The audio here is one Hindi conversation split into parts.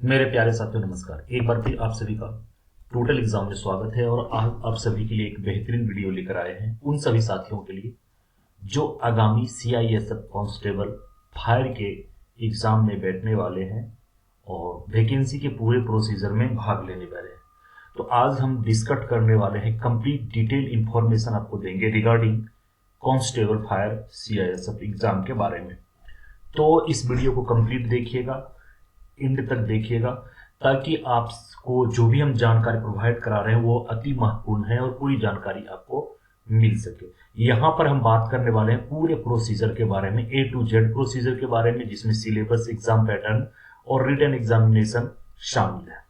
मेरे प्यारे साथियों नमस्कार। एक बार फिर आप सभी का टोटल एग्जाम में स्वागत है और आज आप सभी के लिए एक बेहतरीन वीडियो लेकर आए हैं उन सभी साथियों के लिए जो आगामी CISF कांस्टेबल फायर के एग्जाम में बैठने वाले हैं और वैकेंसी के पूरे प्रोसीजर में भाग लेने वाले हैं। तो आज हम डिस्कस करने वाले हैं, कंप्लीट डिटेल इंफॉर्मेशन आपको देंगे regarding constable fire CISF exam के बारे में। तो इस वीडियो को कंप्लीट देखिएगा, एंड तक देखिएगा, ताकि आपको जो भी हम जानकारी प्रोवाइड करा रहे हैं वो अति महत्वपूर्ण है और पूरी जानकारी आपको मिल सके। यहाँ पर हम बात करने वाले हैं पूरे प्रोसीजर के बारे में, A to Z प्रोसीजर के बारे में, जिसमें सिलेबस, एग्जाम पैटर्न और रिटन एग्जामिनेशन शामिल है।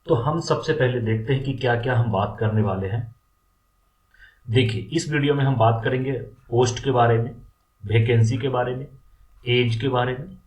तो हम सबसे पहले देखते हैं कि क्या क्या हम बात करने वाले हैं। देखिए, इस वीडियो में हम बात करेंगे पोस्ट के बारे में, वैकेंसी के बारे में, एज के बारे में,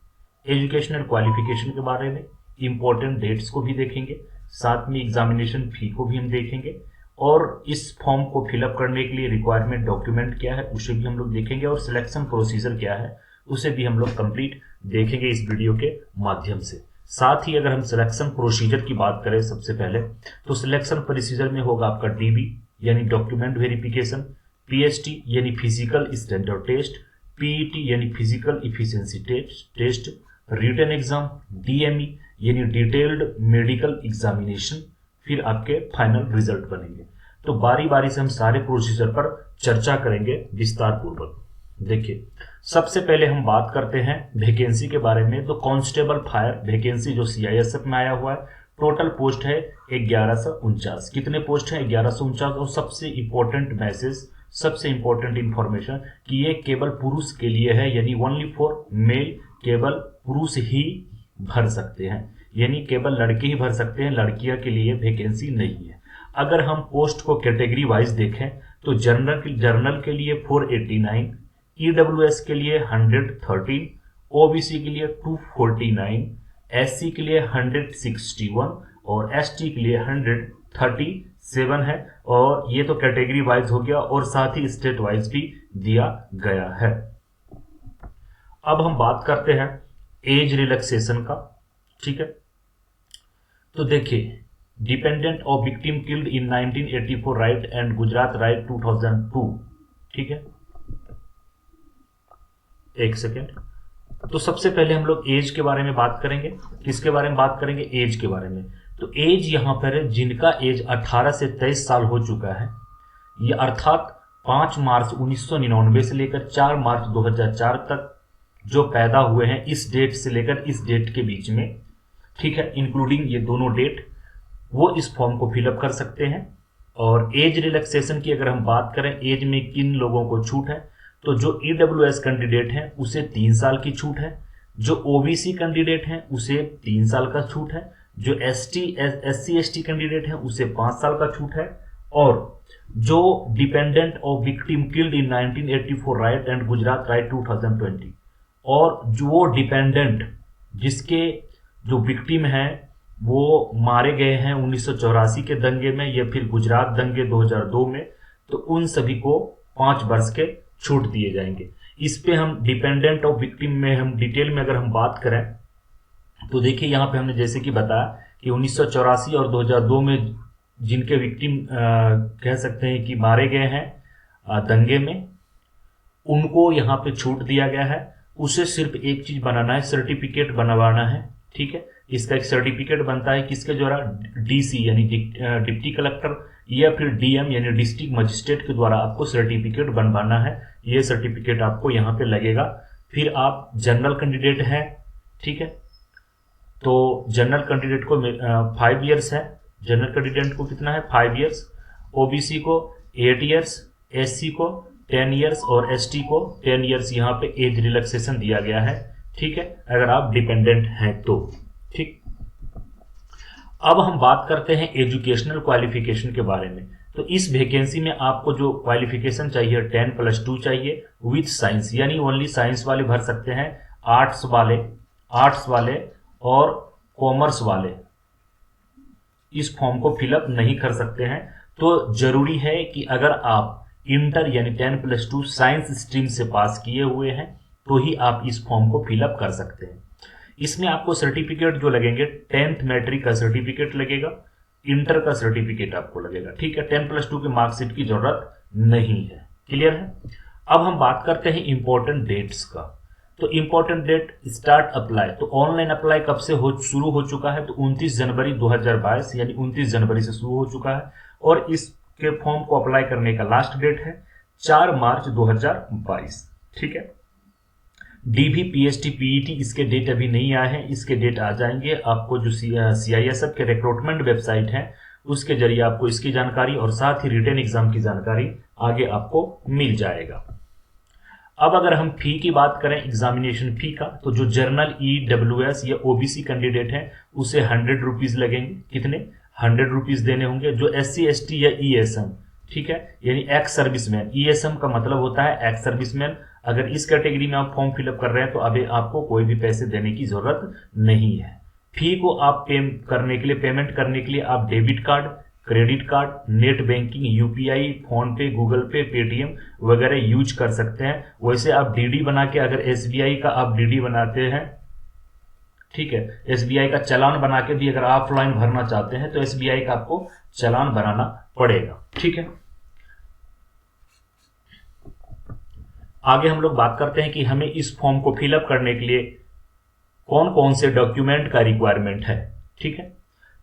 एजुकेशनल क्वालिफिकेशन के बारे में, इंपॉर्टेंट डेट्स को भी देखेंगे, साथ में एग्जामिनेशन फी को भी हम देखेंगे और इस फॉर्म को फिलअप करने के लिए रिक्वायरमेंट डॉक्यूमेंट क्या है उसे भी हम लोग देखेंगे और सिलेक्शन प्रोसीजर क्या है उसे भी हम लोग कंप्लीट देखेंगे इस वीडियो के माध्यम से। साथ ही अगर हम सिलेक्शन प्रोसीजर की बात करें सबसे पहले, तो सिलेक्शन प्रोसीजर में होगा आपका DB यानी डॉक्यूमेंट वेरिफिकेशन, PST यानी फिजिकल स्टैंडर्ड टेस्ट, PET यानी physical efficiency test, written exam, DME यानी डिटेल्ड मेडिकल एग्जामिनेशन, फिर आपके फाइनल रिजल्ट बनेंगे। तो बारी बारी से हम सारे प्रोसीजर पर चर्चा करेंगे विस्तार पूर्वक। देखिए, सबसे पहले हम बात करते हैं वैकेंसी के बारे में। तो कांस्टेबल फायर वैकेंसी जो CISF में आया हुआ है, टोटल पोस्ट है 1149। कितने पोस्ट हैं? 1149। और सबसे इंपॉर्टेंट मैसेज, सबसे इंपॉर्टेंट इंफॉर्मेशन कि ये केवल पुरुष के लिए है, यानी ओनली फॉर मेल, केवल पुरुष ही भर सकते हैं, यानी केवल लड़के ही भर सकते हैं, लड़कियों के लिए वैकेंसी नहीं है। अगर हम पोस्ट को कैटेगरी वाइज देखें तो जनरल के लिए 489, EWS के लिए 113, OBC के लिए 249, SC के लिए 161 और ST के लिए 137 है। और ये तो कैटेगरी वाइज हो गया और साथ ही स्टेट वाइज भी दिया गया है। अब हम बात करते हैं एज रिलैक्सेशन का। ठीक है, तो देखिए, dependent of victim killed in 1984 right and Gujarat right 2002। ठीक है, एक सेकेंड। तो सबसे पहले हम लोग एज के बारे में बात करेंगे। किसके बारे में बात करेंगे? एज के बारे में। तो एज यहां पर है जिनका एज 18 से 23 साल हो चुका है, ये अर्थात 5 मार्च 1999 से लेकर 4 मार्च 2004 तक जो पैदा हुए हैं, इस डेट से लेकर इस डेट के बीच में, ठीक है, इंक्लूडिंग ये दोनों डेट, वो इस फॉर्म को फिलअप कर सकते हैं। और एज रिलैक्सेशन की अगर हम बात करें, एज में किन लोगों को छूट है, तो जो EWS कैंडिडेट हैं उसे 3 साल की छूट है, जो OBC कैंडिडेट हैं उसे 3 साल का छूट है, जो SC ST कैंडिडेट हैं उसे 5 साल का छूट है, और जो dependent of victim killed in 1984 right and Gujarat right 2020, और जो डिपेंडेंट जिसके जो विक्टिम हैं वो मारे गए हैं 1984 के दंगे में या फिर गुजरात दंगे 2002 में, तो उन सभी को 5 वर्ष के छूट दिए जाएंगे। इस पे हम डिपेंडेंट ऑफ विक्टिम में हम डिटेल में अगर हम बात करें तो देखिए, यहाँ पे हमने जैसे कि बताया कि 1984 और 2002 में जिनके विक्टिम कह सकते हैं कि मारे गए हैं दंगे में, उनको यहाँ पे छूट दिया गया है। उसे सिर्फ एक चीज बनाना है, सर्टिफिकेट बनवाना है। ठीक है, इसका एक सर्टिफिकेट बनता है किसके द्वारा? DC यानी डिप्टी कलेक्टर या फिर DM यानी डिस्ट्रिक्ट मजिस्ट्रेट के द्वारा आपको सर्टिफिकेट बनवाना है। ये सर्टिफिकेट आपको यहाँ पे लगेगा। फिर आप जनरल कैंडिडेट हैं, ठीक है, तो जनरल कैंडिडेट को 5 ईयर्स है। जनरल कैंडिडेट को कितना है? 5 ईयर्स। OBC को 8 ईयर्स, SC को 10 ईयर्स और ST को 10 ईयर्स यहाँ पे एज रिलैक्सेशन दिया गया है। ठीक है, अगर आप डिपेंडेंट हैं तो। ठीक, अब हम बात करते हैं एजुकेशनल क्वालिफिकेशन के बारे में। तो इस वैकेंसी में आपको जो क्वालिफिकेशन चाहिए 10+2 चाहिए विथ साइंस, यानी ओनली साइंस वाले भर सकते हैं। आर्ट्स वाले और कॉमर्स वाले इस फॉर्म को फिलअप नहीं कर सकते हैं। तो जरूरी है कि अगर आप इंटर यानी 10+2 साइंस स्ट्रीम से पास किए हुए हैं तो ही आप इस फॉर्म को फिलअप कर सकते हैं। इसमें आपको सर्टिफिकेट जो लगेंगे 10th मैट्रिक का सर्टिफिकेट लगेगा, इंटर का सर्टिफिकेट आपको लगेगा, ठीक है। 10+2 की मार्कशीट की जरूरत नहीं है। क्लियर है। अब हम बात करते हैं इंपॉर्टेंट डेट्स का। तो इंपॉर्टेंट डेट स्टार्ट अप्लाई, तो ऑनलाइन अप्लाई कब से शुरू हो चुका है, तो 29 जनवरी 2022 यानी 29 जनवरी से शुरू हो चुका है। और इसके फॉर्म को अप्लाई करने का लास्ट डेट है 4 मार्च 2022, ठीक है। डीबी, पीएसटी, पीईटी इसके डेट अभी नहीं आए हैं, इसके डेट आ जाएंगे। आपको जो सीआईएसएफ के रिक्रूटमेंट वेबसाइट है उसके जरिए आपको इसकी जानकारी और साथ ही रिटन एग्जाम की जानकारी आगे आपको मिल जाएगा। अब अगर हम फी की बात करें, एग्जामिनेशन फी का, तो जो जर्नल, ईडब्ल्यूएस या ओबीसी कैंडिडेट है उसे 100 रुपीज लगेंगे। कितने? 100 रुपीज देने होंगे। जो एससी, एसटी या ईएसएम, ठीक है, यानी एक्स सर्विसमैन, ईएसएम का मतलब होता है एक्स सर्विसमैन, अगर इस कैटेगरी में आप फॉर्म फिलअप कर रहे हैं तो अभी आपको कोई भी पैसे देने की जरूरत नहीं है। फी को आप पेमेंट करने के लिए आप debit card, credit card, net banking, UPI, phone पे, गूगल पे, पेटीएम वगैरह यूज कर सकते हैं। वैसे आप डीडी बना के, अगर एसबीआई का आप डीडी बनाते हैं, ठीक है, एसबीआई का चालान बना के भी अगर ऑफलाइन भरना चाहते हैं तो एसबीआई का आपको चालान बनाना पड़ेगा, ठीक है। आगे हम लोग बात करते हैं कि हमें इस फॉर्म को फिलअप करने के लिए कौन कौन से डॉक्यूमेंट का रिक्वायरमेंट है, ठीक है।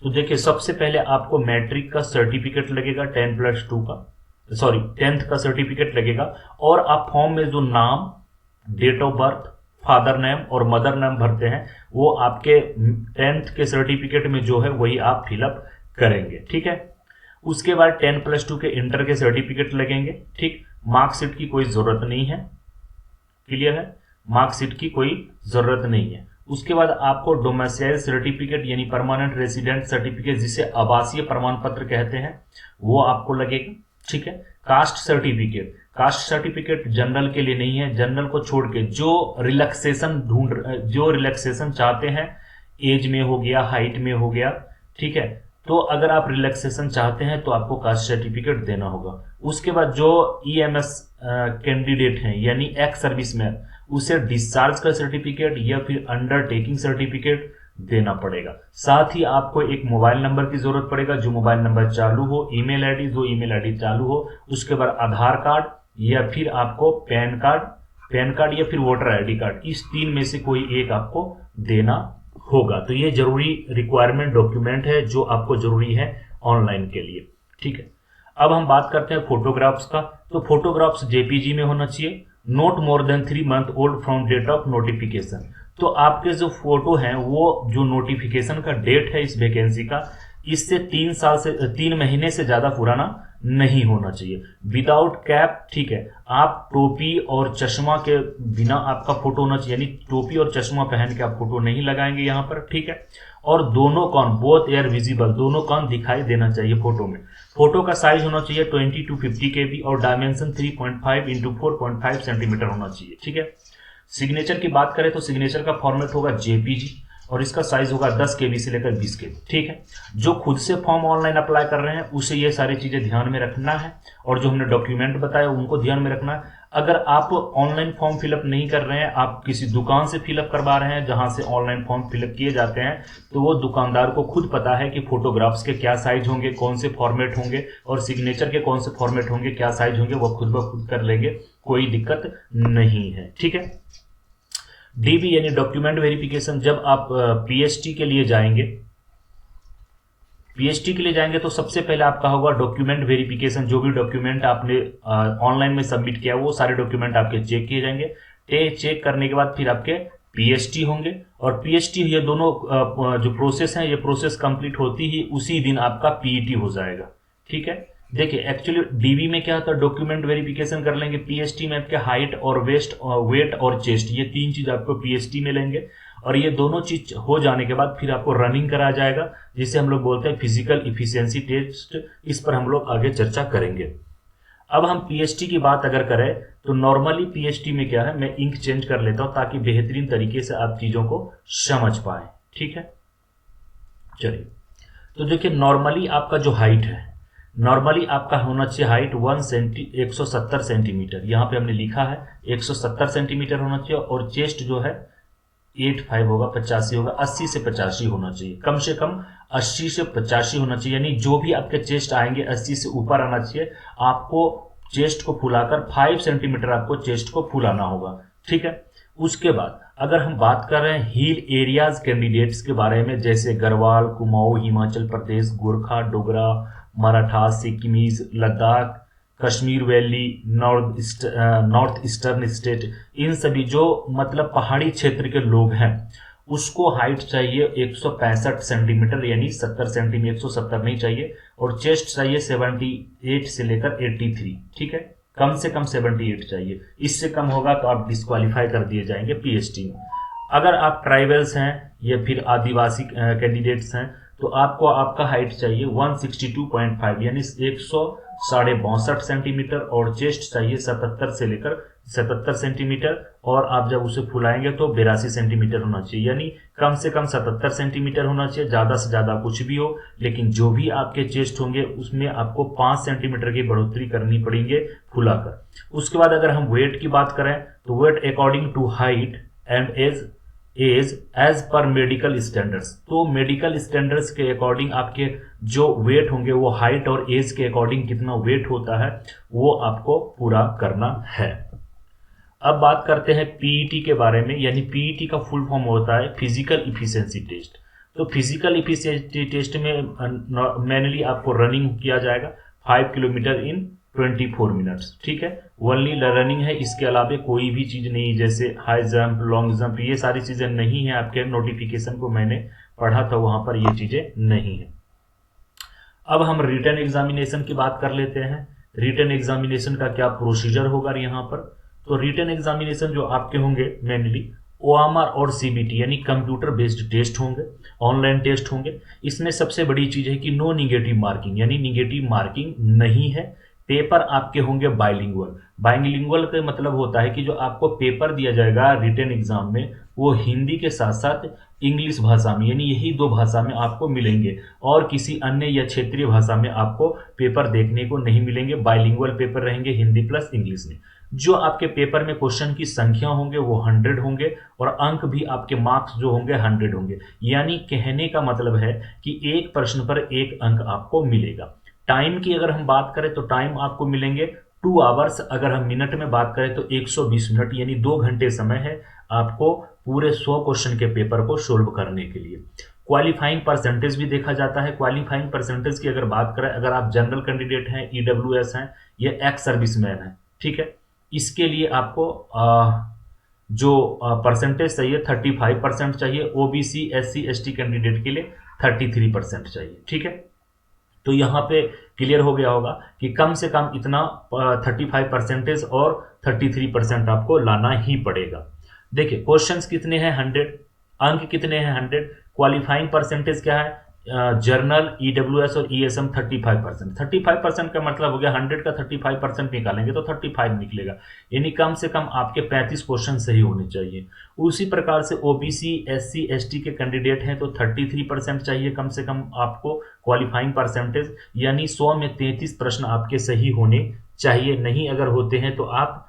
तो देखिए, सबसे पहले आपको मैट्रिक का सर्टिफिकेट लगेगा, 10+2 का, सॉरी 10th का सर्टिफिकेट लगेगा। और आप फॉर्म में जो नाम, date of birth, father name और मदर नेम भरते हैं वो आपके 10th के सर्टिफिकेट में जो है वही आप फिलअप करेंगे, ठीक है। उसके बाद 10+2 के इंटर के सर्टिफिकेट लगेंगे, ठीक। मार्कशीट की कोई जरूरत नहीं है। क्लियर है, मार्कशीट की कोई जरूरत नहीं है। उसके बाद आपको डोमिसाइल सर्टिफिकेट यानी परमानेंट रेसिडेंट सर्टिफिकेट, जिसे आवासीय प्रमाण पत्र कहते हैं, वो आपको लगेगा, ठीक है। कास्ट सर्टिफिकेट जनरल के लिए नहीं है। जनरल को छोड़ के जो रिलैक्सेशन चाहते हैं, एज में हो गया, हाइट में हो गया, ठीक है, तो अगर आप रिलैक्सेशन चाहते हैं तो आपको कास्ट सर्टिफिकेट देना होगा। उसके बाद जो ईएमएस कैंडिडेट हैं यानी एक्स सर्विसमैन, उसे डिस्चार्ज का सर्टिफिकेट या फिर अंडरटेकिंग सर्टिफिकेट देना पड़ेगा। साथ ही आपको एक मोबाइल नंबर की जरूरत पड़ेगा, जो मोबाइल नंबर चालू हो, ईमेल आईडी जो ईमेल आईडी चालू हो। उसके बाद आधार कार्ड या फिर आपको पैन कार्ड या फिर वोटर आईडी कार्ड, इस 3 में से कोई एक आपको देना होगा। तो ये जरूरी रिक्वायरमेंट डॉक्यूमेंट है जो आपको जरूरी है ऑनलाइन के लिए, ठीक है। अब हम बात करते हैं फोटोग्राफ्स का। तो फोटोग्राफ्स जेपीजी में होना चाहिए, not more than 3 month old from date of notification. तो आपके जो फोटो हैं वो जो नोटिफिकेशन का डेट है इस वैकेंसी का, इससे 3 महीने से ज्यादा पुराना नहीं होना चाहिए। विदाउट कैप, ठीक है, आप टोपी और चश्मा के बिना आपका फोटो होना चाहिए, यानी टोपी और चश्मा पहन के आप फोटो नहीं लगाएंगे यहाँ पर, ठीक है। और दोनों कान, बोथ एयर विजिबल, दोनों कान दिखाई देना चाहिए फोटो में। फोटो का साइज होना चाहिए 20 to 50 KB और डायमेंशन 3.5 x 4.5 सेंटीमीटर होना चाहिए, ठीक है। सिग्नेचर की बात करें तो सिग्नेचर का फॉर्मेट होगा जेपीजी और इसका साइज होगा 10 KB से लेकर 20 KB, ठीक है। जो खुद से फॉर्म ऑनलाइन अप्लाई कर रहे हैं उसे ये सारी चीजें ध्यान में रखना है और जो हमने डॉक्यूमेंट बताया उनको ध्यान में रखना है। अगर आप ऑनलाइन फॉर्म फिलअप नहीं कर रहे हैं, आप किसी दुकान से फिलअप करवा रहे हैं जहां से ऑनलाइन फॉर्म फिलअप किए जाते हैं, तो वो दुकानदार को खुद पता है कि फोटोग्राफ्स के क्या साइज होंगे, कौन से फॉर्मेट होंगे और सिग्नेचर के कौन से फॉर्मेट होंगे, क्या साइज होंगे, वो खुद ब खुद कर लेंगे, कोई दिक्कत नहीं है, ठीक है। डीबी यानी डॉक्यूमेंट वेरिफिकेशन, जब आप पीएचडी के लिए जाएंगे तो सबसे पहले आपका होगा डॉक्यूमेंट वेरिफिकेशन। जो भी डॉक्यूमेंट आपने ऑनलाइन में सबमिट किया वो सारे डॉक्यूमेंट आपके चेक किए जाएंगे। चेक करने के बाद फिर आपके पीएचडी होंगे और पीएचडी, ये दोनों जो प्रोसेस हैं, ये प्रोसेस कंप्लीट होती ही उसी दिन आपका पीईटी हो जाएगा, ठीक है। देखिए, एक्चुअली डीबी में क्या होता है, डॉक्यूमेंट वेरिफिकेशन कर लेंगे। पीएचडी में आपके हाइट और वेट और चेस्ट, ये 3 चीज आपको पीएचडी में लेंगे और ये दोनों चीज हो जाने के बाद फिर आपको रनिंग कराया जाएगा, जिसे हम लोग बोलते हैं फिजिकल इफिशियंसी टेस्ट। इस पर हम लोग आगे चर्चा करेंगे। अब हम पीएचडी की बात अगर करें तो नॉर्मली पीएचडी में क्या है, मैं इंक चेंज कर लेता हूं ताकि बेहतरीन तरीके से आप चीजों को समझ पाए, ठीक है। चलिए, तो देखिए, नॉर्मली आपका जो हाइट है, नॉर्मली आपका होना चाहिए हाइट 170 सेंटीमीटर। यहाँ पे हमने लिखा है 170 सेंटीमीटर होना चाहिए और चेस्ट जो है 85 होगा, 85 होगा, 80 से 85 होना चाहिए, कम से कम 80 से 85 होना चाहिए, यानी जो भी आपके चेस्ट आएंगे 80 से ऊपर आना चाहिए। आपको चेस्ट को फुलाकर 5 सेंटीमीटर आपको चेस्ट को फुलाना होगा, ठीक है। उसके बाद अगर हम बात कर रहे हैं हिल एरियाज कैंडिडेट्स के बारे में, जैसे Garhwal, Kumaon, Himachal Pradesh, Gorkha, Dogra, Maratha, Sikkimese, Ladakh, Kashmir valley, north eastern state, इन सभी जो मतलब पहाड़ी क्षेत्र के लोग हैं, उसको हाइट चाहिए 165 सेंटीमीटर, यानी 70 सेंटीमीटर, 170 नहीं चाहिए, और चेस्ट चाहिए 78 से लेकर 83, ठीक है। कम से कम 78 चाहिए, इससे कम होगा तो आप डिस्क्वालीफाई कर दिए जाएंगे पीएचडी में। अगर आप ट्राइबल्स हैं या फिर आदिवासी कैंडिडेट्स हैं, तो आपको आपका हाइट चाहिए 162.5 यानी 162 सेंटीमीटर, और चेस्ट चाहिए 77 से लेकर 77 सेंटीमीटर, और आप जब उसे फुलाएंगे तो 82 सेंटीमीटर होना चाहिए, यानी कम से कम 77 सेंटीमीटर होना चाहिए, ज़्यादा से ज़्यादा कुछ भी हो, लेकिन जो भी आपके चेस्ट होंगे उसमें आपको 5 सेंटीमीटर की बढ़ोतरी करनी पड़ेंगे फुलाकर। उसके बाद अगर हम वेट की बात करें, तो weight according to height and age पर मेडिकल स्टैंडर्ड्स, तो मेडिकल स्टैंडर्ड्स के अकॉर्डिंग आपके जो वेट होंगे वो हाइट और एज के अकॉर्डिंग कितना वेट होता है वो आपको पूरा करना है। अब बात करते हैं पीईटी के बारे में, यानी पीईटी का फुल फॉर्म होता है फिजिकल इफिशिएंसी टेस्ट। तो फिजिकल इफिशिएंसी टेस्ट में मेनली आपको रनिंग किया जाएगा 5 किलोमीटर इन 24 मिनट्स, ठीक है। ओनली रनिंग है, इसके अलावा कोई भी चीज नहीं, जैसे हाई जंप, लॉन्ग जंप, ये सारी चीजें नहीं है। आपके नोटिफिकेशन को मैंने पढ़ा था, वहां पर ये चीजें नहीं है। अब हम रिटन एग्जामिनेशन की बात कर लेते हैं। रिटन एग्जामिनेशन का क्या प्रोसीजर होगा यहाँ पर, तो रिटन एग्जामिनेशन जो आपके होंगे मेनली ओएमआर और सीबीटी यानी कंप्यूटर बेस्ड टेस्ट होंगे, ऑनलाइन टेस्ट होंगे। इसमें सबसे बड़ी चीज है कि नो निगेटिव मार्किंग, यानी निगेटिव मार्किंग नहीं है। पेपर आपके होंगे बाइलिंगुअल। बाइलिंगुअल का मतलब होता है कि जो आपको पेपर दिया जाएगा रिटन एग्जाम में, वो हिंदी के साथ साथ इंग्लिश भाषा में, यानी यही 2 भाषा में आपको मिलेंगे, और किसी अन्य या क्षेत्रीय भाषा में आपको पेपर देखने को नहीं मिलेंगे। बाइलिंगुअल पेपर रहेंगे हिंदी प्लस इंग्लिश में। जो आपके पेपर में क्वेश्चन की संख्या होंगे वो 100 होंगे, और अंक भी आपके मार्क्स जो होंगे 100 होंगे। यानी कहने का मतलब है कि एक प्रश्न पर 1 अंक आपको मिलेगा। टाइम की अगर हम बात करें तो टाइम आपको मिलेंगे 2 आवर्स। अगर हम मिनट में बात करें तो 120 मिनट, यानी 2 घंटे समय है आपको पूरे 100 क्वेश्चन के पेपर को सोल्व करने के लिए। क्वालिफाइंग परसेंटेज भी देखा जाता है। क्वालिफाइंग परसेंटेज की अगर बात करें, अगर आप जनरल कैंडिडेट हैं, ईडब्ल्यूएस हैं, या एक्स सर्विसमैन हैं, ठीक है, इसके लिए आपको जो परसेंटेज चाहिए 35% चाहिए। ओबीसी, एससी, एसटी कैंडिडेट के लिए 33% चाहिए, ठीक है। तो यहाँ पे क्लियर हो गया होगा कि कम से कम इतना 35% और 33% आपको लाना ही पड़ेगा। देखिए क्वेश्चंस कितने हैं 100, अंक कितने हैं 100, क्वालिफाइंग परसेंटेज क्या है, जर्नल, ईडब्ल्यूएस और ईएसएम 35%। 35% का मतलब हो गया 100 का 35% निकालेंगे तो 35 निकलेगा, यानी कम से कम आपके 35 क्वेश्चन सही होने चाहिए। उसी प्रकार से ओबीसी, एससी, एसटी के कैंडिडेट हैं तो 33% चाहिए कम से कम आपको क्वालिफाइंग परसेंटेज, यानी 100 में 33 प्रश्न आपके सही होने चाहिए। नहीं अगर होते हैं तो आप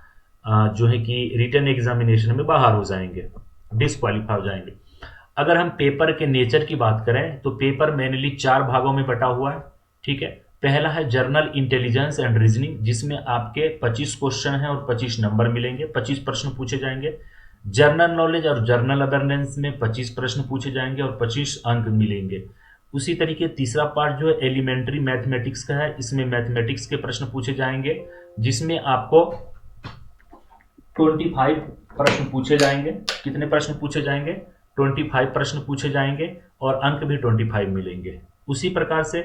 जो है कि रिटन एग्जामिनेशन में बाहर हो जाएंगे, डिस्क्वालीफाई हो जाएंगे। अगर हम पेपर के नेचर की बात करें तो पेपर मेनली 4 भागों में बटा हुआ है, ठीक है। पहला है जर्नल इंटेलिजेंस एंड रीजनिंग, जिसमें आपके 25 क्वेश्चन हैं और 25 नंबर मिलेंगे, 25 प्रश्न पूछे जाएंगे। जर्नल नॉलेज और जर्नल अवेयरनेस में 25 प्रश्न पूछे जाएंगे और 25 अंक मिलेंगे। उसी तरीके तीसरा पार्ट जो है एलिमेंट्री मैथमेटिक्स का है, इसमें मैथमेटिक्स के प्रश्न पूछे जाएंगे, जिसमें आपको 25 प्रश्न पूछे जाएंगे। कितने प्रश्न पूछे जाएंगे, 25 प्रश्न पूछे जाएंगे और अंक भी 25 मिलेंगे। उसी प्रकार से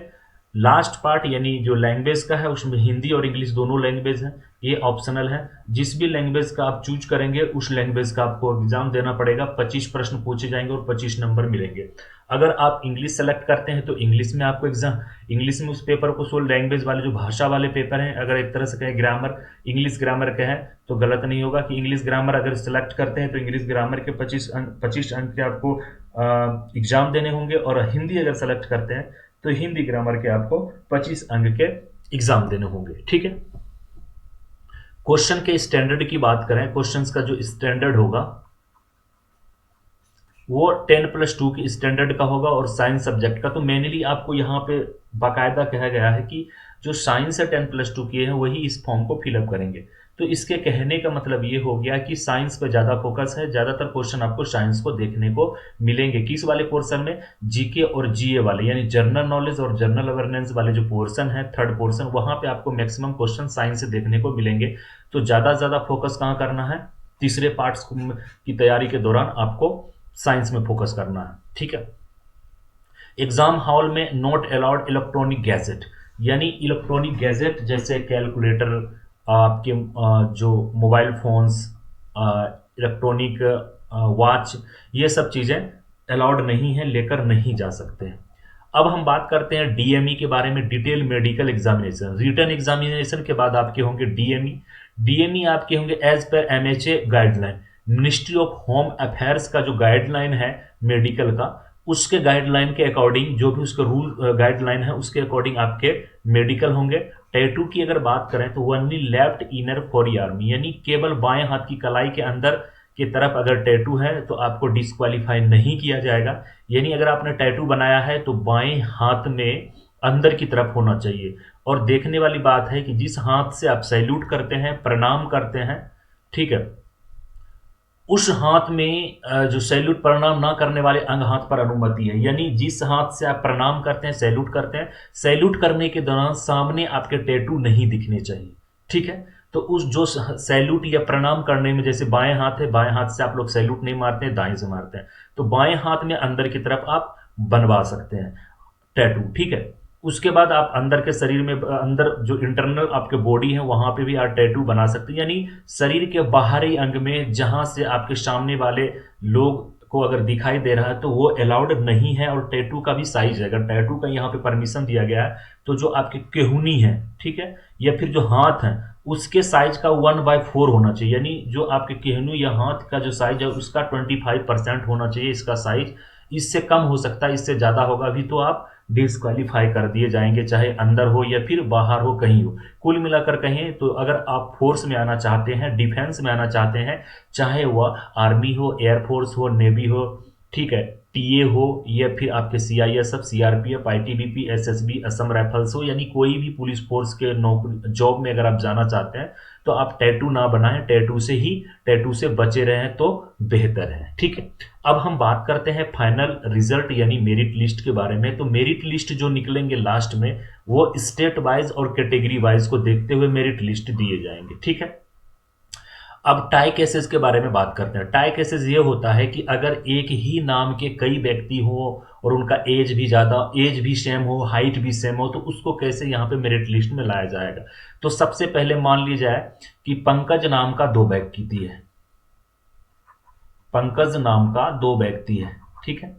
लास्ट पार्ट यानी जो लैंग्वेज का है, उसमें हिंदी और इंग्लिश दोनों लैंग्वेज हैं, ये ऑप्शनल है। जिस भी लैंग्वेज का आप चूज करेंगे उस लैंग्वेज का आपको एग्जाम देना पड़ेगा। 25 प्रश्न पूछे जाएंगे और 25 नंबर मिलेंगे। अगर आप इंग्लिश सेलेक्ट करते हैं तो इंग्लिश में आपको एग्जाम, इंग्लिश में उस पेपर को सोल्व, लैंग्वेज वाले जो भाषा वाले पेपर हैं, अगर एक तरह से कहें ग्रामर, इंग्लिश ग्रामर का है तो गलत नहीं होगा कि इंग्लिश ग्रामर अगर सेलेक्ट करते हैं तो इंग्लिश ग्रामर के 25 अंक के आपको एग्जाम देने होंगे, और हिंदी अगर सेलेक्ट करते हैं तो हिंदी ग्रामर के आपको 25 अंक के एग्जाम देने होंगे, ठीक है। क्वेश्चन के स्टैंडर्ड की बात करें, क्वेश्चंस का जो स्टैंडर्ड होगा वो 10+2 की स्टैंडर्ड का होगा और साइंस सब्जेक्ट का। तो मेनली आपको यहाँ पे बाकायदा कहा गया है कि जो साइंस है 10+2 किए हैं वही इस फॉर्म को फिलअप करेंगे। तो इसके कहने का मतलब ये हो गया कि साइंस पे ज़्यादा फोकस है, ज़्यादातर क्वेश्चन आपको साइंस को देखने को मिलेंगे। किस वाले पोर्शन में? जीके और जीए वाले, यानी जनरल नॉलेज और जनरल अवेयरनेस वाले जो पोर्शन है, थर्ड पोर्शन, वहां पे आपको मैक्सिमम क्वेश्चन साइंस से देखने को मिलेंगे। तो ज़्यादा फोकस कहाँ करना है? तीसरे पार्ट्स की तैयारी के दौरान आपको साइंस में फोकस करना है, ठीक है। एग्जाम हॉल में नॉट अलाउड इलेक्ट्रॉनिक गैजेट, यानी इलेक्ट्रॉनिक गैजेट जैसे कैलकुलेटर, आपके जो मोबाइल फोन्स, इलेक्ट्रॉनिक वॉच, ये सब चीज़ें अलाउड नहीं है, लेकर नहीं जा सकते हैं। अब हम बात करते हैं डीएमई के बारे में, detail medical examination. Written examination के बाद आपके होंगे डीएमई। डीएमई आपके होंगे एज पर MHA guideline, ministry of home affairs का जो गाइडलाइन है मेडिकल का, उसके गाइडलाइन के अकॉर्डिंग, जो भी उसका रूल गाइडलाइन है उसके अकॉर्डिंग आपके मेडिकल होंगे। टैटू की अगर बात करें तो only left inner for army, यानी केवल बाएं हाथ की कलाई के अंदर की तरफ अगर टैटू है तो आपको डिस्क्वालीफाई नहीं किया जाएगा। यानी अगर आपने टैटू बनाया है तो बाएं हाथ में अंदर की तरफ होना चाहिए। और देखने वाली बात है कि जिस हाथ से आप सैल्यूट करते हैं, प्रणाम करते हैं, ठीक है, उस हाथ में जो सैल्यूट प्रणाम ना करने वाले अंग हाथ पर अनुमति है। यानी जिस हाथ से आप प्रणाम करते हैं, सैल्यूट करते हैं, सैल्यूट करने के दौरान सामने आपके टैटू नहीं दिखने चाहिए, ठीक है। तो उस जो सैल्यूट या प्रणाम करने में, जैसे बाएं हाथ है, बाएं हाथ से आप लोग सैल्यूट नहीं मारते हैं, दाएं से मारते हैं, तो बाएं हाथ में अंदर की तरफ आप बनवा सकते हैं टैटू, ठीक है। उसके बाद आप अंदर के शरीर में, अंदर जो इंटरनल आपके बॉडी है वहां पे भी आप टैटू बना सकते हैं, यानी शरीर के बाहरी अंग में जहां से आपके सामने वाले लोग को अगर दिखाई दे रहा है तो वो अलाउड नहीं है। और टैटू का भी साइज है, अगर टैटू का यहाँ पे परमिशन दिया गया है तो जो आपकी केहूनी है, ठीक है, या फिर जो हाथ है उसके साइज का 1/4 होना चाहिए, यानी जो आपके केहनू या हाथ का जो साइज है उसका 25% होना चाहिए इसका साइज। इससे कम हो सकता है, इससे ज्यादा होगा भी तो आप डिस्क्वालीफाई कर दिए जाएंगे, चाहे अंदर हो या फिर बाहर हो, कहीं हो। कुल मिलाकर कहें तो अगर आप फोर्स में आना चाहते हैं, डिफेंस में आना चाहते हैं, चाहे वह आर्मी हो, एयरफोर्स हो, नेवी हो, ठीक है, टीए हो, या फिर आपके CISF, CRPF, ITBP, SSB, Assam rifles हो, यानी कोई भी पुलिस फोर्स के नौकरी जॉब में अगर आप जाना चाहते हैं तो आप टैटू ना बनाएं, टैटू से बचे रहें तो बेहतर है, ठीक है। अब हम बात करते हैं फाइनल रिजल्ट यानी मेरिट लिस्ट के बारे में। तो मेरिट लिस्ट जो निकलेंगे लास्ट में वो स्टेट वाइज और कैटेगरी वाइज को देखते हुए मेरिट लिस्ट दिए जाएंगे, ठीक है। अब टाई केसेस के बारे में बात करते हैं। टाई केसेस ये होता है कि अगर एक ही नाम के कई व्यक्ति हो और उनका एज भी सेम हो, हाइट भी सेम हो, तो उसको कैसे यहाँ पे मेरिट लिस्ट में लाया जाएगा। तो सबसे पहले मान ली जाए कि पंकज नाम का 2 व्यक्ति है, पंकज नाम का 2 व्यक्ति है, ठीक है।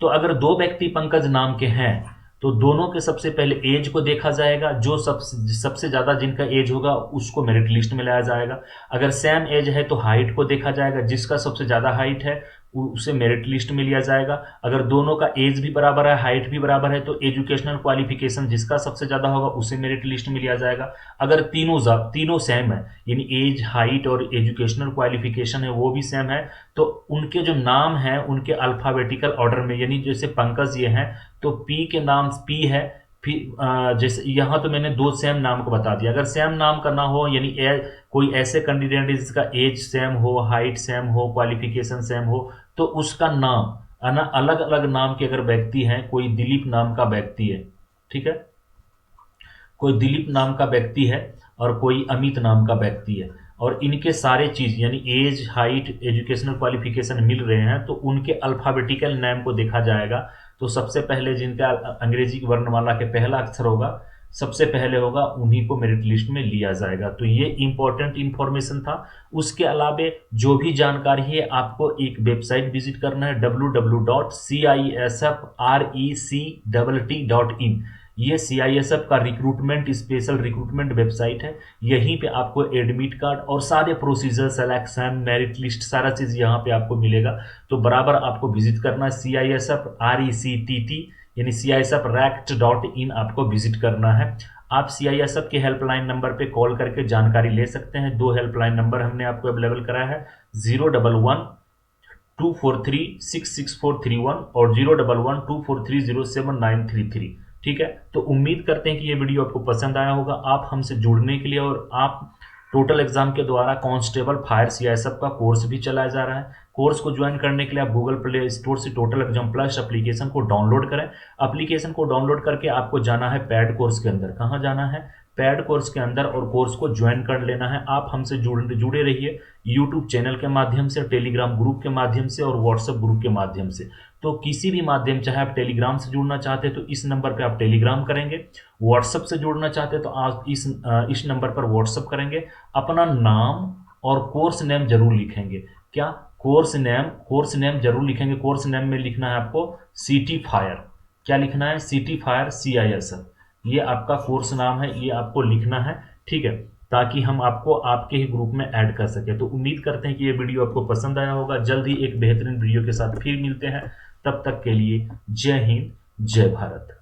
तो अगर 2 व्यक्ति पंकज नाम के हैं तो दोनों के सबसे पहले एज को देखा जाएगा, जो सबसे ज्यादा जिनका एज होगा उसको मेरिट लिस्ट में लाया जाएगा। अगर सेम एज है तो हाइट को देखा जाएगा, जिसका सबसे ज्यादा हाइट है उसे मेरिट लिस्ट में लिया जाएगा। अगर दोनों का एज भी बराबर है, हाइट भी बराबर है, तो एजुकेशनल क्वालिफिकेशन जिसका सबसे ज्यादा होगा उसे मेरिट लिस्ट में लिया जाएगा। अगर तीनों सेम है, यानी एज, हाइट और एजुकेशनल क्वालिफिकेशन है वो भी सेम है, तो उनके जो नाम है उनके अल्फाबेटिकल ऑर्डर में, यानी जैसे पंकज ये हैं तो पी के नाम पी है, फिर जैसे यहाँ तो मैंने 2 सेम नाम को बता दिया। अगर सेम नाम का ना हो, यानी कोई ऐसे कैंडिडेट जिसका एज सेम हो, हाइट सेम हो, क्वालिफिकेशन सेम हो, तो उसका नाम अलग अलग नाम के अगर व्यक्ति हैं, कोई दिलीप नाम का व्यक्ति है, ठीक है, कोई दिलीप नाम का व्यक्ति है और कोई अमित नाम का व्यक्ति है, और इनके सारे चीज यानी एज, हाइट, एजुकेशनल क्वालिफिकेशन मिल रहे हैं, तो उनके अल्फाबेटिकल नेम को देखा जाएगा। तो सबसे पहले जिनका अंग्रेजी वर्णमाला के पहला अक्षर होगा, सबसे पहले होगा, उन्हीं को मेरिट लिस्ट में लिया जाएगा। तो ये इंपॉर्टेंट इंफॉर्मेशन था। उसके अलावे जो भी जानकारी है आपको एक वेबसाइट विजिट करना है, www.cisfrect.in। ये सीआईएसएफ का रिक्रूटमेंट, स्पेशल रिक्रूटमेंट वेबसाइट है। यहीं पे आपको एडमिट कार्ड और सारे प्रोसीजर, सिलेक्शन, मेरिट लिस्ट, सारा चीज यहाँ पे आपको मिलेगा। तो बराबर आपको विजिट करना है CISF यानी CISFrect.in आपको विजिट करना है। आप CISF के हेल्पलाइन नंबर पे कॉल करके जानकारी ले सकते हैं। 2 हेल्पलाइन नंबर हमने आपको अवेलेबल कराया है, 011 24366431 और 01124307933। ठीक है, तो उम्मीद करते हैं कि ये वीडियो आपको पसंद आया होगा। आप हमसे जुड़ने के लिए और आप टोटल एग्जाम के द्वारा कांस्टेबल फायर सीआईएसएफ का कोर्स भी चलाया जा रहा है। कोर्स को ज्वाइन करने के लिए आप गूगल प्ले स्टोर से टोटल एग्जाम प्लस एप्लीकेशन को डाउनलोड करें। एप्लीकेशन को डाउनलोड करके आपको जाना है पैड कोर्स के अंदर। कहाँ जाना है? पैड कोर्स के अंदर, और कोर्स को ज्वाइन कर लेना है। आप हमसे जुड़े रहिए यूट्यूब चैनल के माध्यम से, टेलीग्राम ग्रुप के माध्यम से और व्हाट्सएप ग्रुप के माध्यम से। तो किसी भी माध्यम, चाहे आप टेलीग्राम से जुड़ना चाहते हैं तो इस नंबर पे आप टेलीग्राम करेंगे, व्हाट्सएप से जुड़ना चाहते हैं तो आप इस नंबर पर व्हाट्सएप करेंगे। अपना नाम और कोर्स नेम जरूर लिखेंगे। क्या? कोर्स नेम जरूर लिखेंगे। कोर्स नेम में लिखना है आपको सिटी फायर। क्या लिखना है? City fire CISF. ये आपका कोर्स नाम है, ये आपको लिखना है। ठीक है, ताकि हम आपको आपके ही ग्रुप में ऐड कर सके। तो उम्मीद करते हैं कि ये वीडियो आपको पसंद आया होगा। जल्द ही एक बेहतरीन वीडियो के साथ फिर मिलते हैं। तब तक के लिए जय हिंद, जय भारत।